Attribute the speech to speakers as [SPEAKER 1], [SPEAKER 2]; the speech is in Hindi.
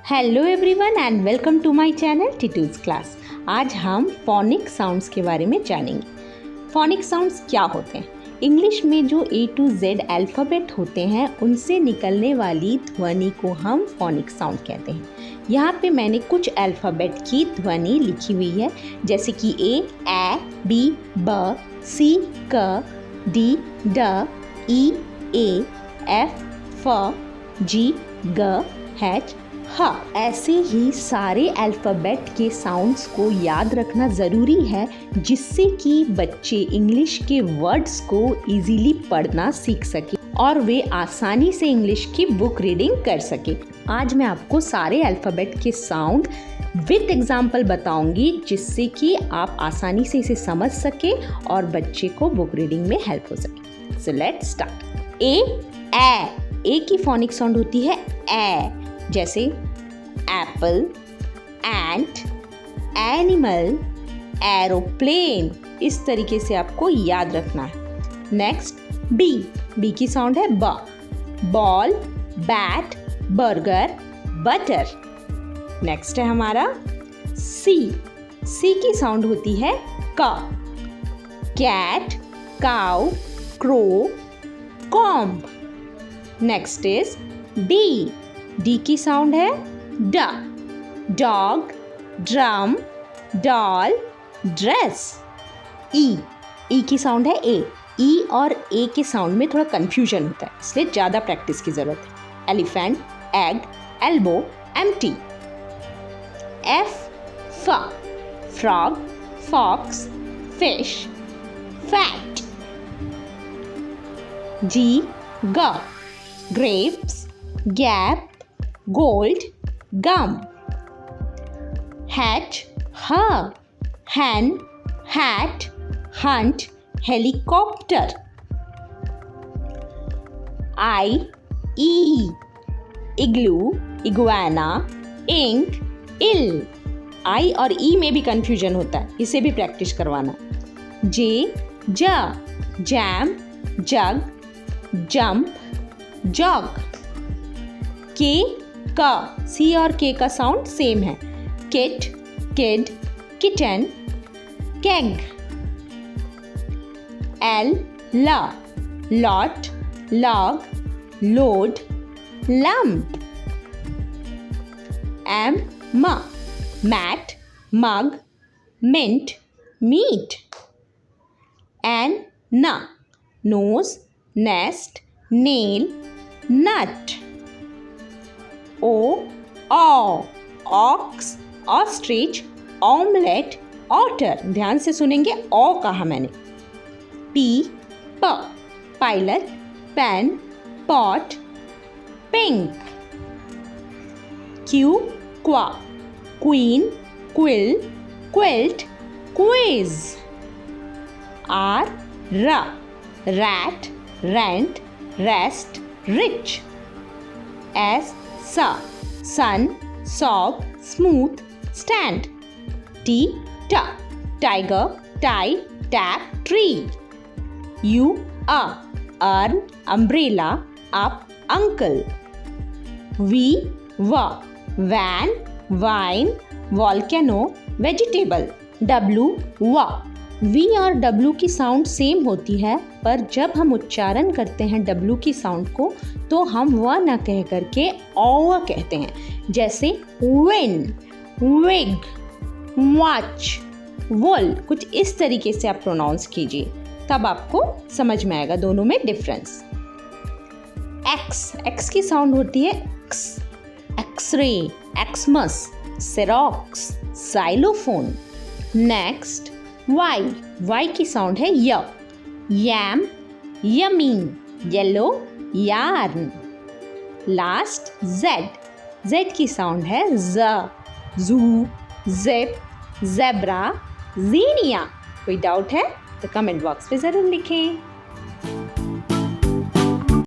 [SPEAKER 1] Hello everyone and welcome to my channel Titu's class. आज हम फोनिक साउंड्स के बारे में जानेंगे। फोनिक साउंड्स क्या होते हैं? इंग्लिश में जो A to Z अल्फ़ाबेट होते हैं उनसे निकलने वाली ध्वनि को हम फोनिक साउंड कहते हैं। यहाँ पे मैंने कुछ अल्फ़ाबेट की ध्वनि लिखी हुई है, जैसे कि A, B, B, C, K, D, D, E, A, F, F, G, G, H, हाँ। ऐसे ही सारे अल्फ़ाबेट के साउंड्स को याद रखना ज़रूरी है, जिससे कि बच्चे इंग्लिश के वर्ड्स को इजीली पढ़ना सीख सके और वे आसानी से इंग्लिश की बुक रीडिंग कर सके। आज मैं आपको सारे अल्फ़ाबेट के साउंड विद एग्जाम्पल बताऊंगी, जिससे कि आप आसानी से इसे समझ सके और बच्चे को बुक रीडिंग में हेल्प हो सके। So let's start. ए की फोनिक साउंड होती है ए, जैसे एप्पल, एंट, एनिमल, एरोप्लेन। इस तरीके से आपको याद रखना है। नेक्स्ट बी की साउंड है ब, ball, bat, burger, butter. Next है हमारा सी की साउंड होती है क, cat, cow, crow, comb. Next is D की साउंड है ड, dog, drum, doll, dress. E की साउंड है ए। ई और ए के साउंड में थोड़ा कंफ्यूजन होता है, इसलिए ज़्यादा प्रैक्टिस की ज़रूरत है। Elephant, egg, elbow, empty. F, frog, fox, fish, fat. G, grapes, gap, gold, gum. Hatch, hen, hat, hunt, helicopter. igloo, iguana, ink, ill. आई और ई में भी कंफ्यूजन होता है, इसे भी प्रैक्टिस करवाना। Jam, jug, jump, jog. C और के का साउंड सेम है। Kit, kid, kitten, keg. Lot, log, load, lump. Mat, mug, mint, meat. Nose, nest, nail, nut. Ox, ostrich, omelette, otter. ध्यान से सुनेंगे, ओ कहा मैंने। Pilot, pen, pot, pink. Queen, quill, quilt, quiz. Rat, rent, rest, rich. Sun, song, smooth, stand. Tiger, tie, tap, tree. Urn, umbrella, up, uncle. Van, vine, volcano, vegetable. We और डब्लू की साउंड सेम होती है, पर जब हम उच्चारण करते हैं डब्लू की साउंड को, तो हम वह न कह करके औ कहते हैं, जैसे विन, विग, वॉच, वुल। कुछ इस तरीके से आप प्रोनाउंस कीजिए, तब आपको समझ में आएगा दोनों में डिफरेंस। एक्स की साउंड होती है X, x-ray, Xmas, xerox, xylophone. Next Y की साउंड है yum, yummy, yellow, yarn. Last Z की साउंड है जू, जिप, जेब्रा, जीनिया। कोई डाउट है तो कमेंट बॉक्स पे ज़रूर लिखें।